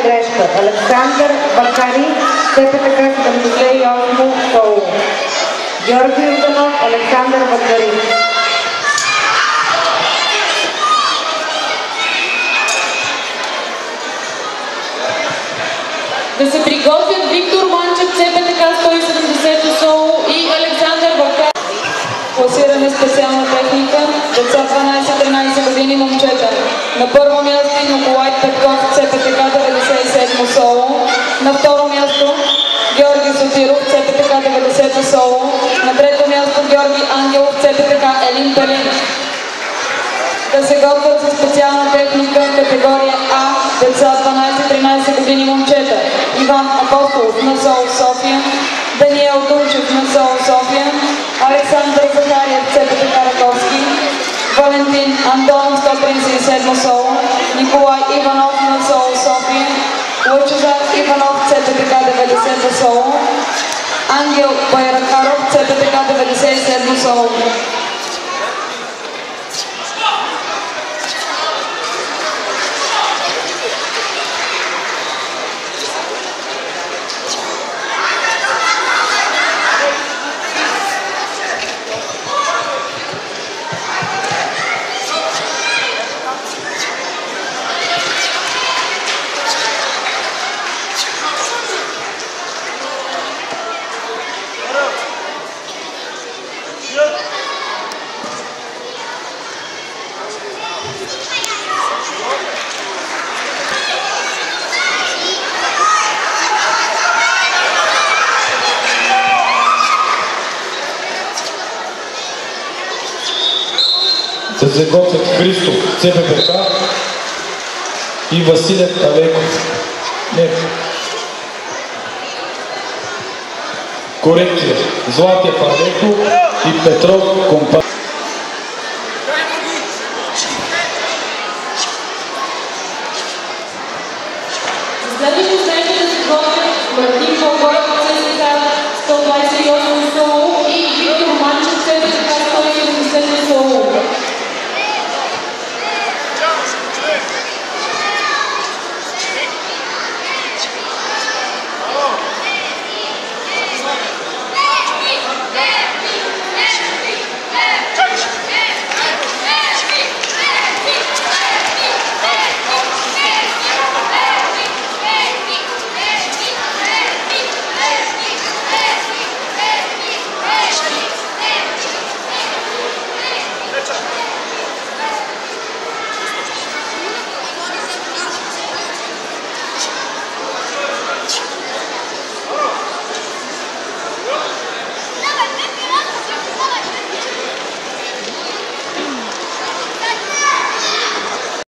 грешка. Александър Бакари, ЦПТК 78 Соло. Георги Йорданов, Александър Бакари. Да се приготвят Виктор Манчев, ЦПТК 170 Соло и Александър Бакари. Класиране специална техника, деца 12-13 години момчета. На първо място Николай Петков, ЦПТК 97 Соло. На второ място Георги Сотиров, ЦПТК 90 Соло. На трето място Георги Ангелов, ЦПТК Елин Пелин. Да се готвят за специална техника категория А, деца 12-13 години момчета. Иван Апостолов на СОУ София, Даниел Дунчев на СОУ София, Александър Захариев, ЦПТК Раковски, Валентин Антонов, 137 Соло, Николай Иванов на СОУ София, Лъчезар Иванов, ЦПТК 90 Соло, Ангел Байракаров, ЦПТК 97 Соло. Да се готвят Христо, ЦППК и Василев Алеков. Корекция. Златия Павлеков и Петров Компания. Следващото среща да се готвят Мартин Болгоров, ЦСКА 128